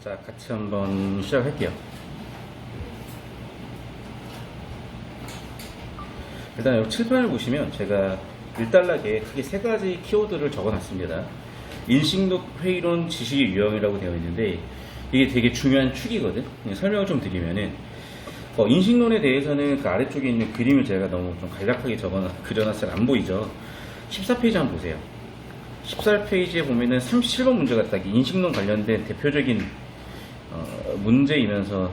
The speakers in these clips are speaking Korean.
자, 같이 한번 시작할게요. 일단 여기 칠판을 보시면 제가 일단락에 크게 세 가지 키워드를 적어놨습니다. 인식록 회의론 지식의 유형이라고 되어 있는데 이게 되게 중요한 축이거든. 설명을 좀 드리면은 인식론에 대해서는 그 아래쪽에 있는 그림을 제가 너무 좀 간략하게 그려놨어요. 안 보이죠? 14페이지 한번 보세요. 14페이지에 보면은 37번 문제가 딱 인식론 관련된 대표적인 문제이면서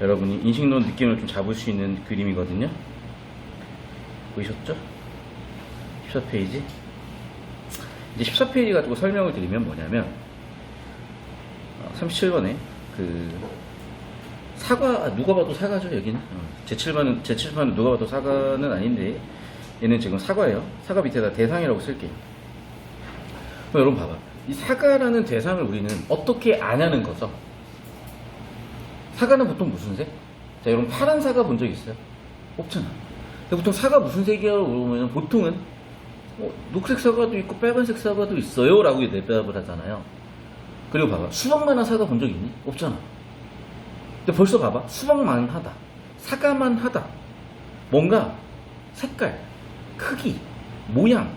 여러분이 인식론 느낌을 좀 잡을 수 있는 그림이거든요. 보이셨죠? 14페이지. 이제 14페이지 가지고 설명을 드리면 뭐냐면 37번에 그 사과, 누가 봐도 사과죠 여기는. 제 칠판은 누가 봐도 사과는 아닌데 얘는 지금 사과예요. 사과 밑에다 대상이라고 쓸게요. 그럼 여러분 봐봐, 이 사과라는 대상을 우리는 어떻게 아냐는 거죠. 사과는 보통 무슨 색? 자, 여러분 파란 사과 본 적 있어요? 없잖아. 근데 보통 사과 무슨 색이라고 물어보면 보통은 녹색 사과도 있고 빨간색 사과도 있어요 라고 대답을 하잖아요. 그리고 봐봐, 수박만한 사과 본 적 있니? 없잖아. 근데 벌써 봐봐, 수박만 하다, 사과만 하다, 뭔가 색깔, 크기, 모양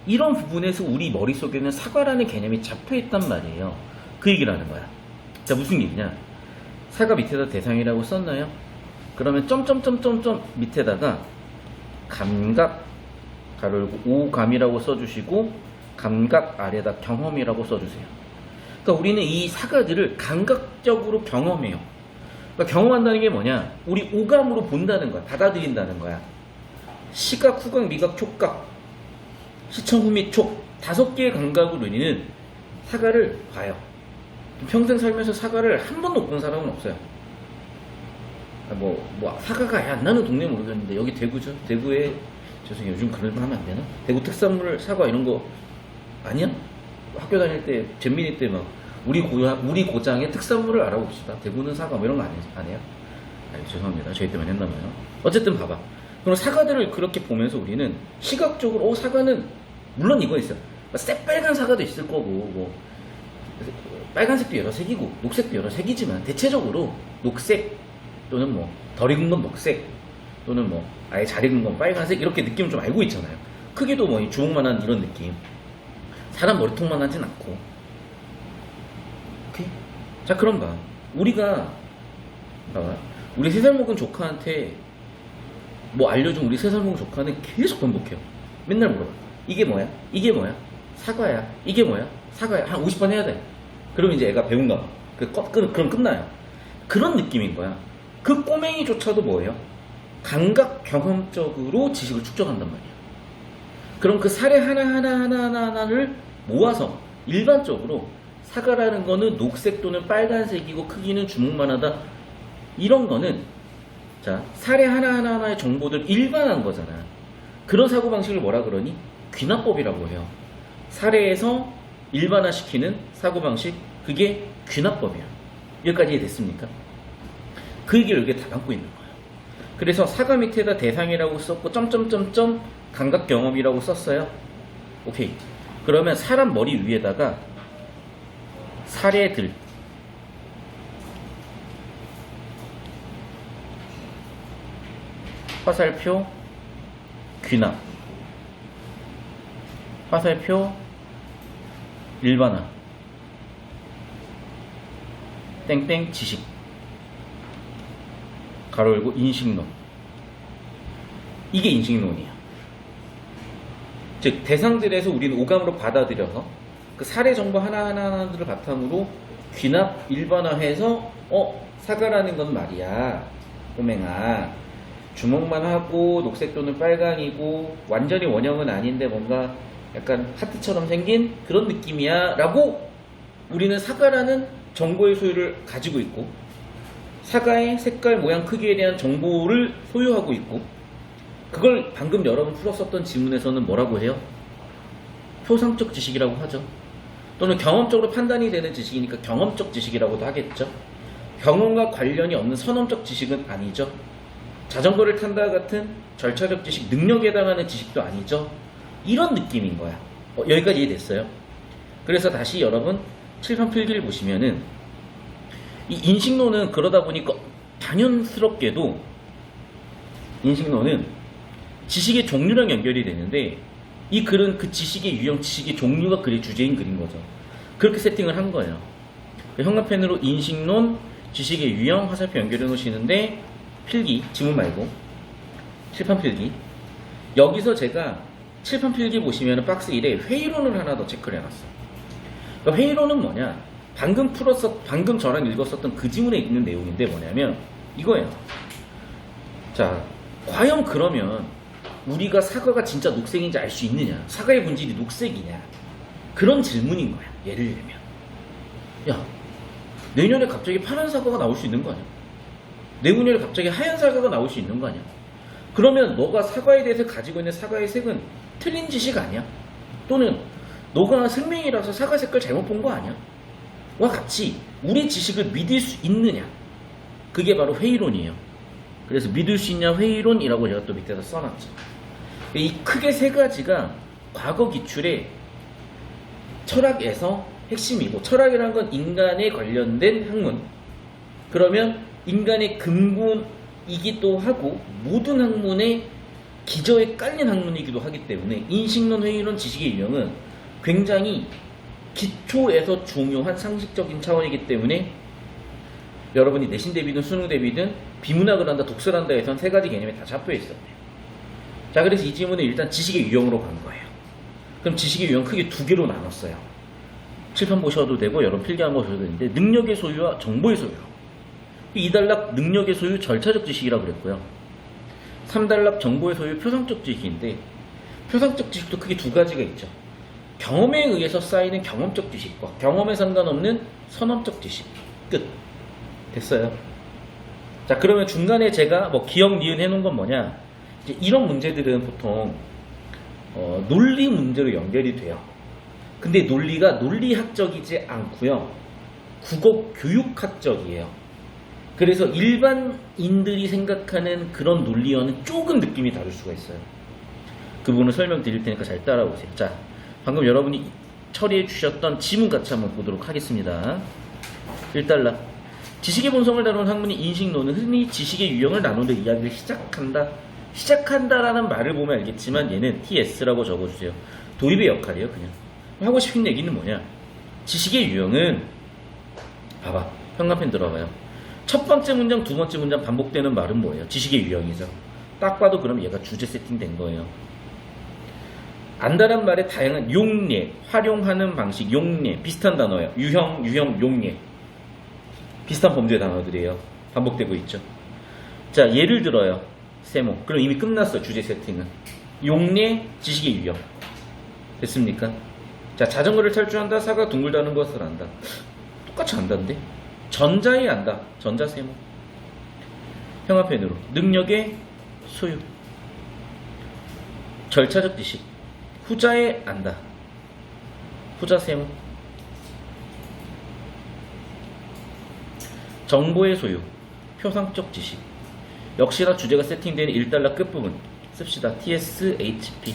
이런 부분에서 우리 머릿속에는 사과라는 개념이 잡혀있단 말이에요. 그 얘기를 하는 거야. 자, 무슨 얘기냐, 사과 밑에다 대상이라고 썼나요? 그러면 점점점점점 밑에다가 감각 가로 열고 오감이라고 써주시고 감각 아래다 경험이라고 써주세요. 그러니까 우리는 이 사과들을 감각적으로 경험해요. 그러니까 경험한다는 게 뭐냐, 우리 오감으로 본다는 거야. 받아들인다는 거야. 시각, 후각, 미각, 촉각, 시청, 후미, 촉 5개의 감각으로 우리는 사과를 봐요. 평생 살면서 사과를 한 번도 못 본 사람은 없어요. 사과가 아예 안 나는 동네 모르겠는데 여기 대구죠. 대구에, 죄송해요, 요즘 그런 거 하면 안 되나? 대구 특산물 사과 이런 거 아니야? 학교 다닐 때 잼민이 때 막 우리 고장의 특산물을 알아봅시다. 대구는 사과 뭐 이런 거 안 해요? 아니, 죄송합니다. 저희 때문에 했나봐요. 어쨌든 봐봐. 그럼 사과들을 그렇게 보면서 우리는 시각적으로 사과는 물론 이거 있어요. 새빨간 사과도 있을 거고 빨간색도 여러 색이고 녹색도 여러 색이지만 대체적으로 녹색 또는 덜 익은 건 녹색 또는 아예 잘 익은 건 빨간색 이렇게 느낌을 좀 알고 있잖아요. 크기도 주먹만한 이런 느낌. 사람 머리통만 하진 않고. 오케이? 자, 그럼 봐. 우리가 우리 3살 먹은 조카한테 알려준 우리 3살 먹은 조카는 계속 반복해요. 맨날 물어봐. 이게 뭐야? 이게 뭐야? 사과야. 이게 뭐야? 사과야. 한 50번 해야 돼. 그럼 이제 애가 배운가 봐. 그럼 끝나요. 그런 느낌인 거야. 그 꼬맹이조차도 뭐예요? 감각 경험적으로 지식을 축적한단 말이야. 그럼 그 사례 하나를 모아서 일반적으로 사과라는 거는 녹색 또는 빨간색이고 크기는 주먹만하다, 이런 거는 자, 사례 하나하나의 정보들 일반한 거잖아. 그런 사고방식을 뭐라 그러니? 귀납법이라고 해요. 사례에서 일반화시키는 사고방식, 그게 귀납법이야. 여기까지 이해됐습니까? 그 얘기를 여기에 다 담고 있는 거예요. 그래서 사과 밑에다 대상이라고 썼고 점점점점 감각 경험이라고 썼어요. 오케이. 그러면 사람 머리 위에다가 사례들, 화살표, 귀납, 화살표, 일반화, 땡땡 지식, 가로 열고 인식론. 이게 인식론이야. 즉 대상들에서 우리는 오감으로 받아들여서 그 사례 정보 하나하나들을 바탕으로 귀납, 일반화해서 사과라는 건 말이야, 꼬맹아, 주먹만 하고 녹색 또는 빨강이고 완전히 원형은 아닌데 뭔가 약간 하트처럼 생긴 그런 느낌이야 라고 우리는 사과라는 정보의 소유를 가지고 있고, 사과의 색깔, 모양, 크기에 대한 정보를 소유하고 있고, 그걸 방금 여러분 풀었었던 지문에서는 뭐라고 해요? 표상적 지식이라고 하죠. 또는 경험적으로 판단이 되는 지식이니까 경험적 지식이라고도 하겠죠. 경험과 관련이 없는 선험적 지식은 아니죠. 자전거를 탄다 같은 절차적 지식, 능력에 해당하는 지식도 아니죠. 이런 느낌인 거야. 여기까지 이해됐어요? 그래서 다시 여러분, 칠판 필기를 보시면은 이 인식론은 그러다 보니까 당연스럽게도 인식론은 지식의 종류랑 연결이 되는데 이 글은 그 지식의 유형, 지식의 종류가 글의 주제인 글인 거죠. 그렇게 세팅을 한 거예요. 형광펜으로 인식론, 지식의 유형, 화살표 연결해 놓으시는데 필기, 지문 말고 칠판 필기. 여기서 제가 칠판 필기 보시면 박스 1에 회의론을 하나 더 체크를 해놨어요. 그러니까 회의론은 뭐냐? 방금 저랑 읽었었던 그 지문에 있는 내용인데 뭐냐면 이거예요. 자, 과연 그러면 우리가 사과가 진짜 녹색인지 알 수 있느냐? 사과의 본질이 녹색이냐? 그런 질문인 거야. 예를 들면 야, 내년에 갑자기 파란 사과가 나올 수 있는 거 아니야? 내후년에 갑자기 하얀 사과가 나올 수 있는 거 아니야? 그러면 너가 사과에 대해서 가지고 있는 사과의 색은 틀린 지식 아니야? 또는 너가 생명이라서 사과 색깔 잘못 본 거 아니야? 와 같이 우리 지식을 믿을 수 있느냐? 그게 바로 회의론이에요. 그래서 믿을 수 있냐 회의론이라고 제가 또 밑에다 써놨죠. 이 크게 세 가지가 과거 기출의 철학에서 핵심이고, 철학이라는 건 인간에 관련된 학문, 그러면 인간의 근본이기도 하고 모든 학문의 기저에 깔린 학문이기도 하기 때문에 인식론, 회의론, 지식의 유형은 굉장히 기초에서 중요한 상식적인 차원이기 때문에 여러분이 내신 대비든 수능 대비든 비문학을 한다, 독서를 한다 해서 세 가지 개념이 다 잡혀 있어요. 자, 그래서 이 질문은 일단 지식의 유형으로 간 거예요. 그럼 지식의 유형 크게 두 개로 나눴어요. 칠판 보셔도 되고 여러분 필기한 거 보셔도 되는데, 능력의 소유와 정보의 소유. 2단락 능력의 소유 절차적 지식이라고 그랬고요. 3단락 정보의 소유 표상적 지식인데, 표상적 지식도 크게 두 가지가 있죠. 경험에 의해서 쌓이는 경험적 지식과 경험에 상관없는 선험적 지식. 끝. 됐어요. 자, 그러면 중간에 제가 뭐 기억, 니은 해놓은 건 뭐냐? 이제 이런 문제들은 보통 논리 문제로 연결이 돼요. 근데 논리가 논리학적이지 않고요, 국어 교육학적이에요. 그래서 일반인들이 생각하는 그런 논리와는 조금 느낌이 다를 수가 있어요. 그 부분을 설명드릴 테니까 잘 따라오세요. 자, 방금 여러분이 처리해 주셨던 지문 같이 한번 보도록 하겠습니다. 1달러. 지식의 본성을 다루는 학문인 인식론은 흔히 지식의 유형을 나누는 이야기를 시작한다라는 말을 보면 알겠지만 얘는 TS라고 적어주세요. 도입의 역할이에요. 그냥 하고 싶은 얘기는 뭐냐? 지식의 유형은 봐봐, 현관펜 들어가요. 첫 번째 문장, 두 번째 문장 반복되는 말은 뭐예요? 지식의 유형이죠. 딱 봐도 그럼 얘가 주제 세팅된 거예요. 안다란 말의 다양한 용례, 활용하는 방식, 용례, 비슷한 단어예요. 유형, 용례. 비슷한 범주의 단어들이에요. 반복되고 있죠. 자, 예를 들어요. 세모. 그럼 이미 끝났어, 주제 세팅은. 용례, 지식의 유형. 됐습니까? 자, 자전거를 탈주한다, 사과 둥글다는 것을 안다. 똑같이 안다인데? 전자에 안다. 전자 세모. 형아펜으로. 능력의 소유. 절차적 지식. 후자에 안다. 후자 세모. 정보의 소유. 표상적 지식. 역시나 주제가 세팅되는 1달러 끝부분 씁시다. TSHP.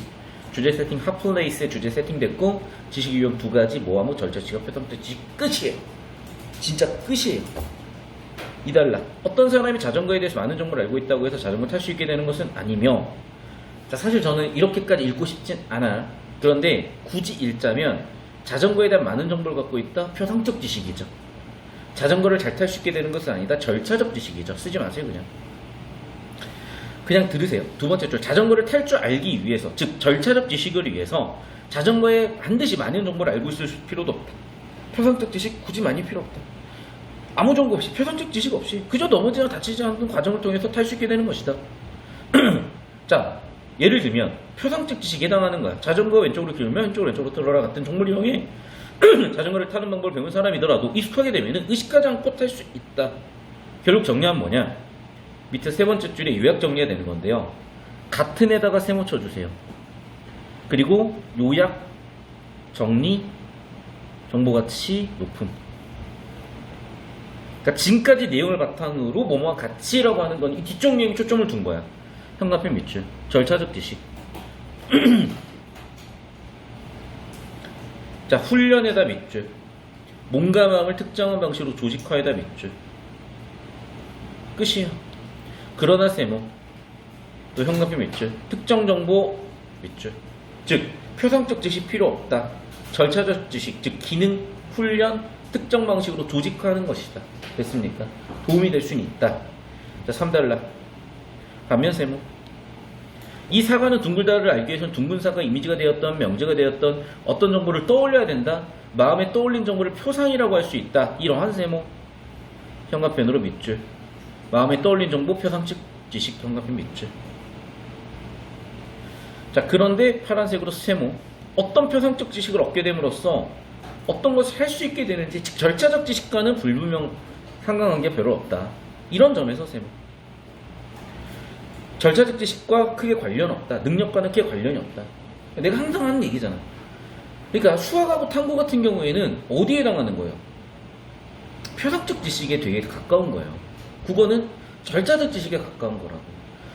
주제 세팅 핫플레이스에 주제 세팅됐고, 지식 유형 두 가지, 모함후 절차 지각 표상적 지식. 끝이에요. 진짜 끝이에요. 2달러. 어떤 사람이 자전거에 대해서 많은 정보를 알고 있다고 해서 자전거 탈 수 있게 되는 것은 아니며, 자, 사실 저는 이렇게까지 읽고 싶진 않아. 그런데 굳이 읽자면 자전거에 대한 많은 정보를 갖고 있다, 표상적 지식이죠. 자전거를 잘 탈 수 있게 되는 것은 아니다, 절차적 지식이죠. 쓰지 마세요. 그냥 들으세요. 두 번째 줄, 자전거를 탈 줄 알기 위해서, 즉 절차적 지식을 위해서 자전거에 반드시 많은 정보를 알고 있을 필요도 없다. 표상적 지식 굳이 많이 필요 없다. 아무 정보 없이, 표상적 지식 없이 그저 넘어지나 다치지 않는 과정을 통해서 탈 수 있게 되는 것이다. 자, 예를 들면 표상적 지식에 해당하는 거야. 자전거 왼쪽으로 기울면 왼쪽으로 틀어라 같은 정보 이용해 자전거를 타는 방법을 배운 사람이더라도 익숙하게 되면 의식하지 않고 탈 수 있다. 결국 정리하면 뭐냐? 밑에 세 번째 줄에 요약 정리가 되는 건데요. 같은 에다가 세모 쳐주세요. 그리고 요약, 정리, 정보가치 높음. 그러니까 지금까지 내용을 바탕으로 뭐뭐와 같이라고 하는 건 이 뒷쪽 내용에 초점을 둔 거야. 현관펜 밑줄. 절차적 지식. 자, 훈련에다 밑줄. 몸과 마음을 특정한 방식으로 조직화해다 밑줄. 끝이에요. 그러나 세모 또 형광펜 밑줄. 특정 정보 밑줄. 즉 표상적 지식 필요 없다. 절차적 지식, 즉 기능, 훈련, 특정 방식으로 조직화하는 것이다. 됐습니까? 도움이 될 수는 있다. 자, 3달러. 반면 세모. 이 사과는 둥글다를 알기 위해서는 둥근 사과 이미지가 되었던 명제가 되었던 어떤 정보를 떠올려야 된다. 마음에 떠올린 정보를 표상이라고 할 수 있다. 이러한 세모. 형광펜으로 밑줄. 마음에 떠올린 정보 표상적 지식 형광펜 밑줄. 자, 그런데 파란색으로 세모. 어떤 표상적 지식을 얻게 됨으로써 어떤 것을 할 수 있게 되는지, 즉 절차적 지식과는 불분명 상관관계 별로 없다. 이런 점에서 세모. 절차적 지식과 크게 관련 없다. 능력과는 크게 관련이 없다. 내가 항상 하는 얘기잖아. 그러니까 수학하고 탐구 같은 경우에는 어디에 해당하는 거예요? 표상적 지식에 되게 가까운 거예요. 국어는 절차적 지식에 가까운 거라고.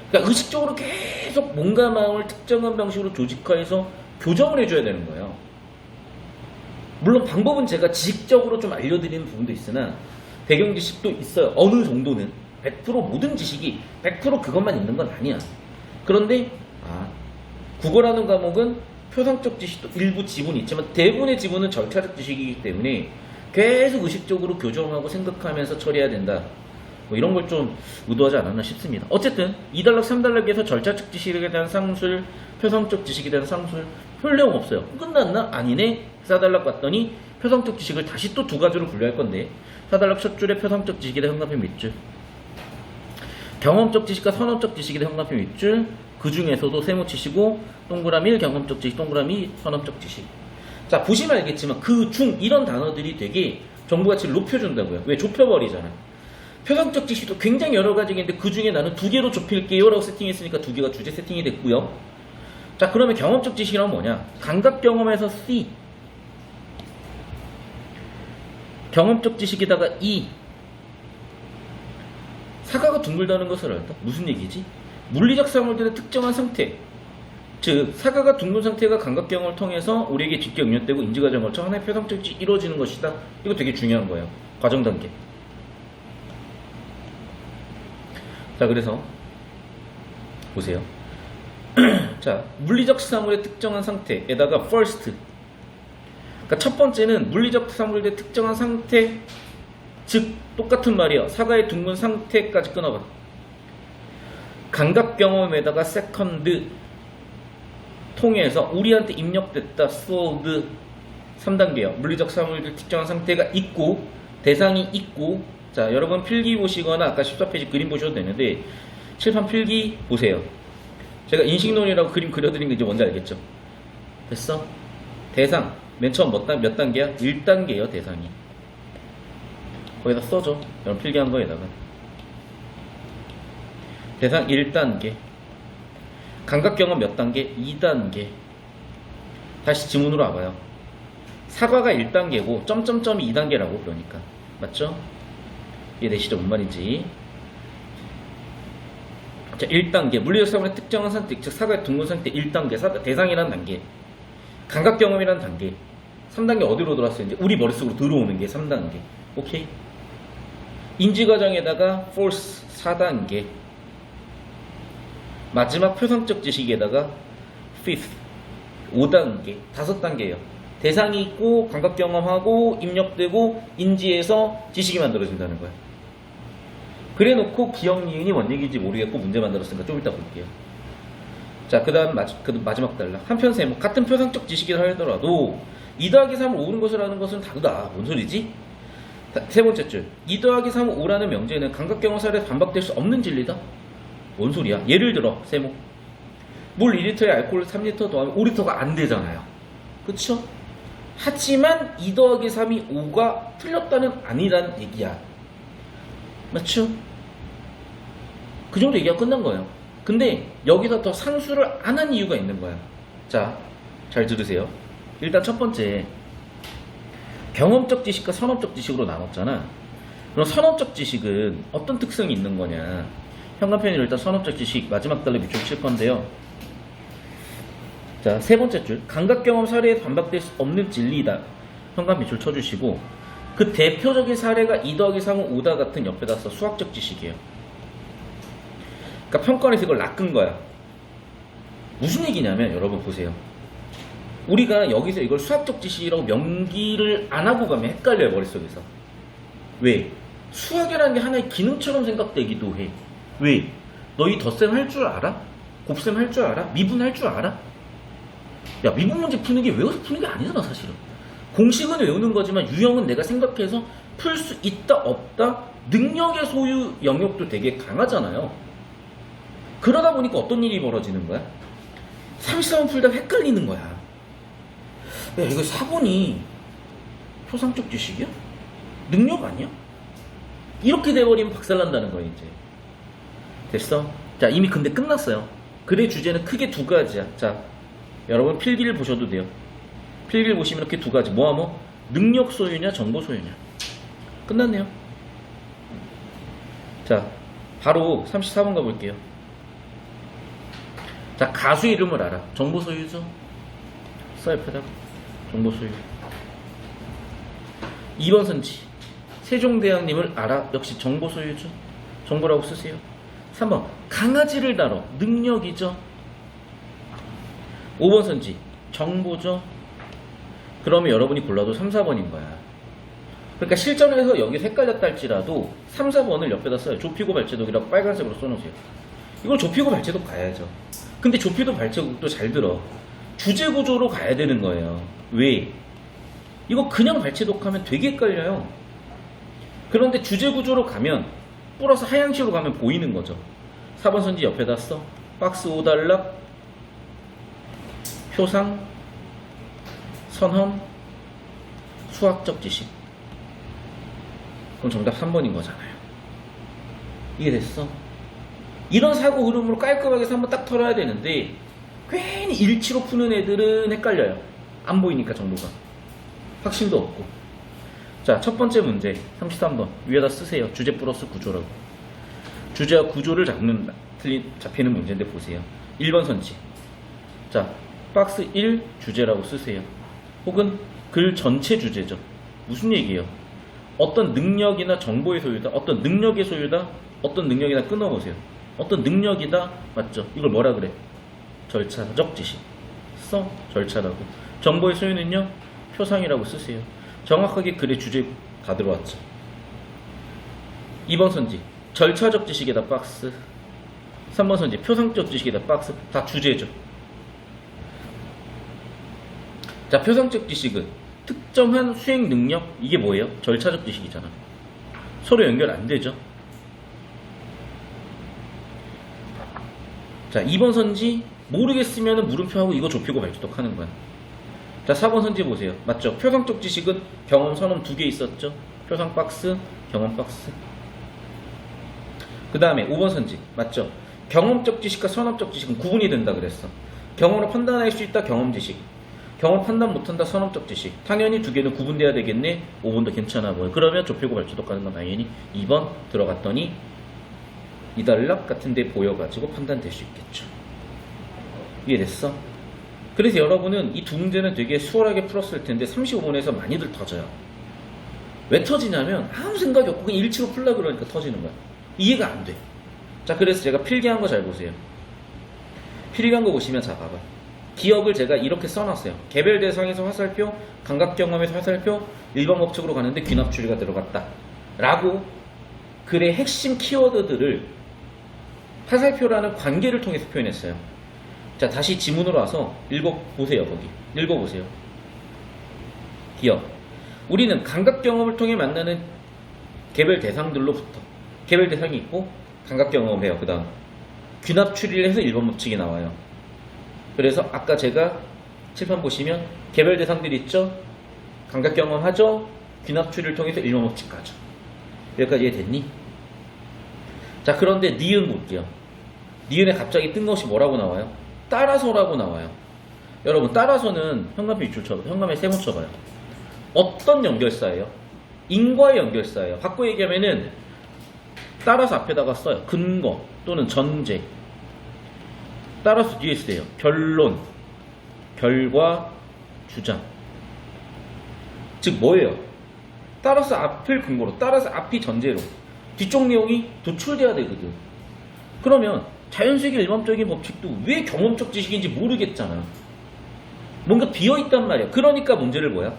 그러니까 의식적으로 계속 몸과 마음을 특정한 방식으로 조직화해서 교정을 해줘야 되는 거예요. 물론 방법은 제가 지식적으로 좀 알려드리는 부분도 있으나 배경 지식도 있어요. 어느 정도는 100% 모든 지식이 100% 그것만 있는 건 아니야. 그런데 국어라는 과목은 표상적 지식도 일부 지분이 있지만 대부분의 지분은 절차적 지식이기 때문에 계속 의식적으로 교정하고 생각하면서 처리해야 된다. 뭐 이런 걸 좀 의도하지 않았나 싶습니다. 어쨌든 2달러, 3달러에서 절차적 지식에 대한 상술, 표상적 지식에 대한 상술 별 내용 없어요. 끝났나? 아니네. 4달러 갔더니 표상적 지식을 다시 또 두 가지로 분류할 건데 4달러 첫 줄에 표상적 지식에 대한 형광펜 밑줄, 경험적 지식과 선험적 지식에 대한 형광펜 밑줄, 그 중에서도 세모 치시고 동그라미 1 경험적 지식, 동그라미 2 선험적 지식. 자, 보시면 알겠지만 그 중 이런 단어들이 되게 정보 가치를 높여준다고요. 왜? 좁혀버리잖아. 표상적 지식도 굉장히 여러 가지가 있는데 그 중에 나는 2개로 좁힐게요 라고 세팅했으니까 2개가 주제 세팅이 됐고요. 자, 그러면 경험적 지식이란 뭐냐? 감각 경험에서 C, 경험적 지식에다가 E. 사과가 둥글다는 것을 알다? 무슨 얘기지? 물리적 사물들의 특정한 상태, 즉 사과가 둥근 상태가 감각 경험을 통해서 우리에게 직접 응용되고 인지 과정을 거쳐 하나의 표상적 지식이 이루어지는 것이다. 이거 되게 중요한 거예요. 과정 단계. 자, 그래서 보세요. 자, 물리적 사물의 특정한 상태에다가 first. 그러니까 첫 번째는 물리적 사물의 특정한 상태, 즉 똑같은 말이야. 사과의 둥근 상태까지 끊어봐. 감각 경험에다가 second 통해서 우리한테 입력됐다. sold 3단계요. 물리적 사물들 특정한 상태가 있고 대상이 있고. 자, 여러분 필기 보시거나 아까 14페이지 그림 보셔도 되는데 칠판 필기 보세요. 제가 인식론이라고 그림 그려드린 게 이제 뭔지 알겠죠? 됐어? 대상 맨 처음 몇 단계야? 1단계예요. 대상이. 거기다 써줘. 여러분 필기한 거에다가 대상 1단계, 감각 경험 몇 단계? 2단계. 다시 지문으로 와봐요. 사과가 1단계고 점점점이 2단계라고. 그러니까 맞죠? 이해되시죠? 뭔 말인지. 자, 1단계 물리적 사물의 특정한 상태, 즉 사과의 둥근 상태 1단계, 대상이라는 단계, 감각 경험이라는 단계. 3단계 어디로 들어왔어요? 이제 우리 머릿속으로 들어오는 게 3단계. 오케이? 인지 과정에다가 force 4단계. 마지막 표상적 지식에다가 fifth 5단계. 5단계예요. 대상이 있고 감각 경험하고 입력되고 인지해서 지식이 만들어진다는 거야. 그래 놓고 기억 니은이 뭔 얘기인지 모르겠고 문제 만들었으니까 좀 이따 볼게요. 자, 그 다음 마지막 단락. 한편 세모. 같은 표상적 지식이라 하더라도 2 더하기 3을 5는 것을 하는 것은 다르다. 뭔 소리지? 세 번째 줄. 2 더하기 3을 5라는 명제는 감각 경험 사례에 반박될 수 없는 진리다. 뭔 소리야? 예를 들어 세모. 물 2리터에 알코올 3리터 더하면 5리터가 안 되잖아요. 그쵸? 하지만 2 더하기 3이 5가 틀렸다는 아니라는 얘기야. 맞죠? 그 정도 얘기가 끝난 거예요. 근데 여기서 더 상수를 안 한 이유가 있는 거야. 자, 잘 들으세요. 일단 첫 번째, 경험적 지식과 선험적 지식으로 나눴잖아. 그럼 선험적 지식은 어떤 특성이 있는 거냐? 현관편으로 일단 선험적 지식 마지막 달러 밑줄 칠 건데요. 자, 세 번째 줄. 감각 경험 사례에 반박될 수 없는 진리다. 현관 밑줄 쳐주시고, 그 대표적인 사례가 2 더하기 3은 5다 같은 옆에다 써 수학적 지식이에요. 그러니까 평가원에서 이걸 낚은 거야. 무슨 얘기냐면 여러분 보세요. 우리가 여기서 이걸 수학적 지식이라고 명기를 안 하고 가면 헷갈려요, 머릿속에서. 왜? 수학이라는 게 하나의 기능처럼 생각되기도 해. 왜? 너희 덧셈 할 줄 알아? 곱셈 할 줄 알아? 미분 할 줄 알아? 야, 미분 문제 푸는 게 외워서 푸는 게 아니잖아, 사실은. 공식은 외우는 거지만 유형은 내가 생각해서 풀 수 있다, 없다, 능력의 소유 영역도 되게 강하잖아요. 그러다 보니까 어떤 일이 벌어지는 거야? 33번 풀다가 헷갈리는 거야. 야, 이거 4번이 표상적 지식이야? 능력 아니야? 이렇게 돼버리면 박살난다는 거야, 이제. 됐어? 자, 이미 근데 끝났어요. 글의 주제는 크게 두 가지야. 자, 여러분 필기를 보셔도 돼요. 필기를 보시면 이렇게 두 가지. 뭐? 능력 소유냐, 정보 소유냐. 끝났네요. 자, 바로 34번 가볼게요. 자, 가수 이름을 알아. 정보 소유죠? 써 옆에다가. 정보 소유. 2번 선지. 세종대왕님을 알아. 역시 정보 소유죠? 정보라고 쓰세요. 3번. 강아지를 다뤄. 능력이죠? 5번 선지. 정보죠? 그러면 여러분이 골라도 3, 4번인 거야. 그러니까 실전에서 여기서 헷갈렸다 할지라도 3, 4번을 옆에다 써요. 좁히고 발제독이라고 빨간색으로 써놓으세요. 이걸 좁히고 발제독 가야죠. 근데 좁히고 발제독도 잘 들어. 주제구조로 가야 되는 거예요. 왜? 이거 그냥 발제독하면 되게 헷갈려요. 그런데 주제구조로 가면 플러스 하향시로 가면 보이는 거죠. 4번 선지 옆에다 써. 박스 5단락, 표상, 선험, 수학적 지식. 그럼 정답 3번인 거잖아요. 이해됐어? 이런 사고 흐름으로 깔끔하게 3번 딱 털어야 되는데 괜히 일치로 푸는 애들은 헷갈려요. 안 보이니까 정보가. 확신도 없고. 자, 첫 번째 문제 33번 위에다 쓰세요. 주제 플러스 구조라고. 주제와 구조를 잡히는 문제인데 보세요. 1번 선지. 자, 박스 1 주제라고 쓰세요. 혹은 글 전체 주제죠. 무슨 얘기예요? 어떤 능력이나 정보의 소유다, 어떤 능력의 소유다, 어떤 능력이나 끊어보세요. 어떤 능력이다, 맞죠? 이걸 뭐라 그래? 절차적 지식. 써, 절차라고. 정보의 소유는요, 표상이라고 쓰세요. 정확하게 글의 주제 다 들어왔죠. 2번 선지. 절차적 지식에다 박스. 3번 선지. 표상적 지식에다 박스. 다 주제죠. 자, 표상적 지식은 특정한 수행 능력, 이게 뭐예요? 절차적 지식이잖아. 서로 연결 안 되죠. 자, 2번 선지 모르겠으면 물음표하고 이거 좁히고 발주독 하는 거야. 자, 4번 선지 보세요. 맞죠? 표상적 지식은 경험, 선험 두 개 있었죠. 표상 박스, 경험 박스. 그 다음에 5번 선지 맞죠? 경험적 지식과 선험적 지식은 구분이 된다 그랬어. 경험으로 판단할 수 있다, 경험 지식. 경험 판단 못한다, 선험적 지식. 당연히 두 개는 구분돼야 되겠네. 5번도 괜찮아 보여. 그러면 좁히고 발주독 가는 건 당연히 2번 들어갔더니 이달락 같은 데 보여가지고 판단될 수 있겠죠. 이해됐어? 그래서 여러분은 이 두 문제는 되게 수월하게 풀었을 텐데 35번에서 많이들 터져요. 왜 터지냐면 아무 생각이 없고 그냥 일치로 풀라 그러니까 터지는 거야. 이해가 안 돼. 자, 그래서 제가 필기한 거 잘 보세요. 필기한 거 보시면, 자, 봐봐. 기억을 제가 이렇게 써놨어요. 개별 대상에서 화살표, 감각 경험에서 화살표, 일반 법칙으로 가는데 귀납 추리가 들어갔다 라고 글의 핵심 키워드들을 화살표라는 관계를 통해서 표현했어요. 자, 다시 지문으로 와서 읽어보세요. 거기 읽어보세요. 기억. 우리는 감각 경험을 통해 만나는 개별 대상들로부터, 개별 대상이 있고 감각 경험을 해요. 그 다음 귀납 추리를 해서 일반 법칙이 나와요. 그래서 아까 제가 칠판 보시면 개별 대상들이 있죠. 감각 경험하죠. 귀납 추리를 통해서 일반 법칙 가죠. 여기까지 이해됐니? 자, 그런데 니은 볼게요. 니은에 갑자기 뜬금없이 뭐라고 나와요? 따라서라고 나와요. 여러분, 따라서는 현관표 밑줄 쳐봐요. 현관에 세모 쳐봐요. 어떤 연결사예요? 인과의 연결사예요. 바꿔 얘기하면은 따라서 앞에다가 써요. 근거 또는 전제. 따라서 뒤에 쓰세요. 결론, 결과, 주장. 즉 뭐예요? 따라서 앞을 근거로, 따라서 앞이 전제로 뒤쪽 내용이 도출돼야 되거든. 그러면 자연수익의 일반적인 법칙도 왜 경험적 지식인지 모르겠잖아. 뭔가 비어있단 말이야. 그러니까 문제를 뭐야?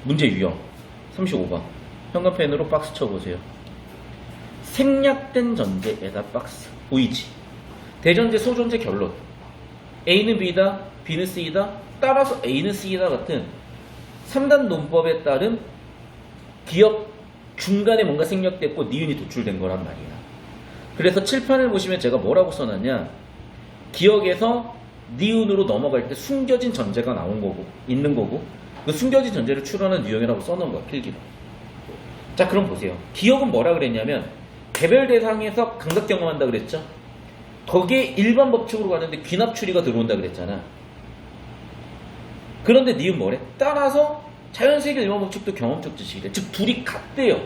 문제 유형 35번 현관펜으로 박스 쳐보세요. 생략된 전제에다 박스 보이지? 대전제 소전제 결론 A는 B다, B는 C다, 따라서 A는 C다 같은 3단 논법에 따른 기억 중간에 뭔가 생략됐고 니은이 도출된 거란 말이야. 그래서 칠판을 보시면 제가 뭐라고 써놨냐, 기억에서 니은으로 넘어갈 때 숨겨진 전제가 나온 거고 있는 거고, 그 숨겨진 전제를 추론한 유형이라고 써놓은 거야, 필기로. 자, 그럼 보세요. 기억은 뭐라 그랬냐면 개별 대상에서 감각 경험한다 그랬죠. 거기에 일반 법칙으로 가는데 귀납 추리가 들어온다 그랬잖아. 그런데 니은 뭐래? 따라서 자연세계 일반 법칙도 경험적 지식이래. 즉 둘이 같대요.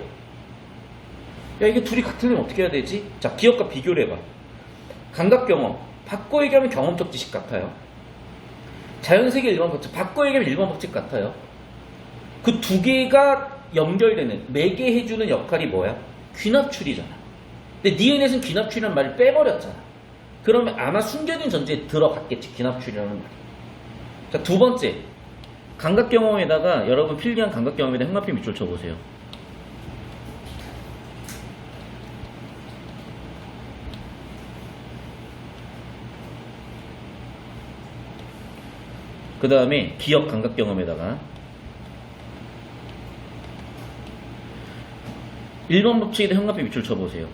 야, 이게 둘이 같으면 어떻게 해야 되지? 자, 기억과 비교를 해봐. 감각 경험, 바꿔 얘기하면 경험적 지식 같아요. 자연세계 일반 법칙, 바꿔 얘기하면 일반 법칙 같아요. 그 두 개가 연결되는, 매개해주는 역할이 뭐야? 귀납추리잖아. 근데 니은에서는 귀납추리라는 말을 빼버렸잖아. 그러면 아마 숨겨진 전제에 들어갔겠지, 귀납추리라는 말이. 자, 두 번째, 감각 경험에다가 여러분 필기한 감각 경험에다 행마피 밑줄 쳐보세요. 그 다음에 기억 감각 경험에다가 1번 법칙에다 형광펜 밑줄 쳐보세요.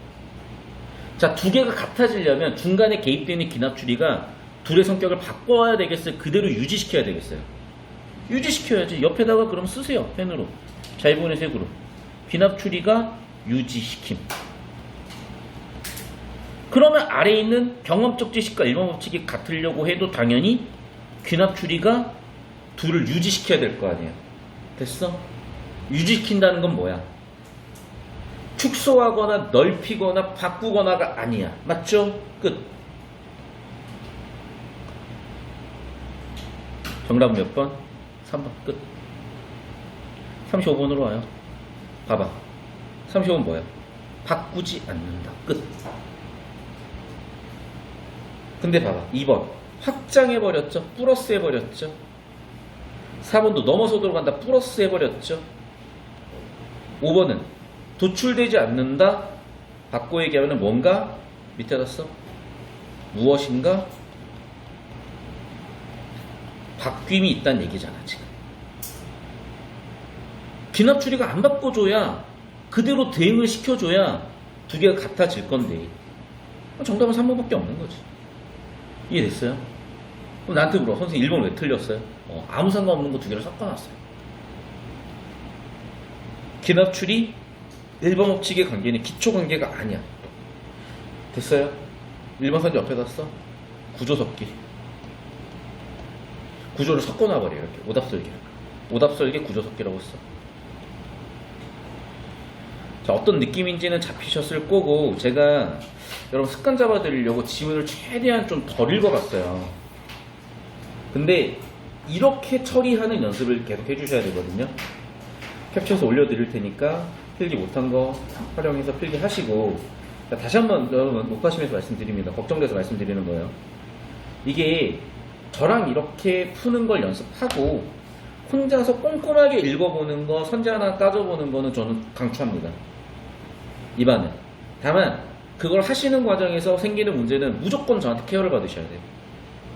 자, 두 개가 같아지려면 중간에 개입되는 기납추리가 둘의 성격을 바꿔야 되겠어요? 그대로 유지시켜야 되겠어요? 유지시켜야지. 옆에다가 그럼 쓰세요. 펜으로. 잘 보이는 색으로. 기납추리가 유지시킴. 그러면 아래에 있는 경험적 지식과 일반 법칙이 같으려고 해도 당연히 귀납추리가 둘을 유지시켜야 될 거 아니에요. 됐어? 유지시킨다는 건 뭐야? 축소하거나 넓히거나 바꾸거나가 아니야. 맞죠? 끝. 정답은 몇 번? 3번. 끝. 35번으로 와요. 봐봐. 35번 뭐야? 바꾸지 않는다. 끝. 근데 봐봐. 2번. 확장해버렸죠? 플러스 해버렸죠? 4번도 넘어서 들어간다. 플러스 해버렸죠? 5번은 도출되지 않는다. 바꿔 얘기하면 뭔가 밑에다 써. 무엇인가 바뀜이 있다는 얘기잖아 지금. 귀납추리가 안 바꿔줘야, 그대로 대응을 시켜줘야 두 개가 같아질 건데 정답은 3번밖에 없는 거지. 이해됐어요? 그럼 나한테 물어. 선생님 1번 왜 틀렸어요? 아무 상관없는 거 두 개를 섞어놨어요. 귀납추리 1번 법칙의 관계는 기초관계가 아니야. 됐어요? 1번 선지 옆에다 써. 구조 섞기. 구조를 섞어놔버려. 이렇게 오답설계. 오답설계 구조 섞기라고 써. 자, 어떤 느낌인지는 잡히셨을 거고, 제가 여러분 습관 잡아드리려고 지문을 최대한 좀 덜 읽어봤어요. 근데 이렇게 처리하는 연습을 계속 해주셔야 되거든요. 캡처해서 올려드릴 테니까 필기 못한 거 활용해서 필기하시고, 다시 한번 여러분 녹화하시면서 말씀드립니다. 걱정돼서 말씀드리는 거예요. 이게 저랑 이렇게 푸는 걸 연습하고 혼자서 꼼꼼하게 읽어보는 거, 선지 하나 따져보는 거는 저는 강추합니다. 이반은. 다만 그걸 하시는 과정에서 생기는 문제는 무조건 저한테 케어를 받으셔야 돼요.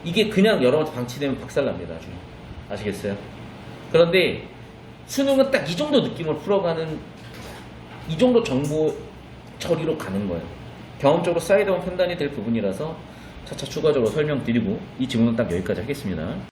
이게 그냥 여러분한테 방치되면 박살납니다. 나중에. 아시겠어요? 그런데 수능은 딱 이 정도 느낌을 풀어가는, 이 정도 정보 처리로 가는 거예요. 경험적으로 쌓이다 온 판단이 될 부분이라서 차차 추가적으로 설명드리고, 이 질문은 딱 여기까지 하겠습니다.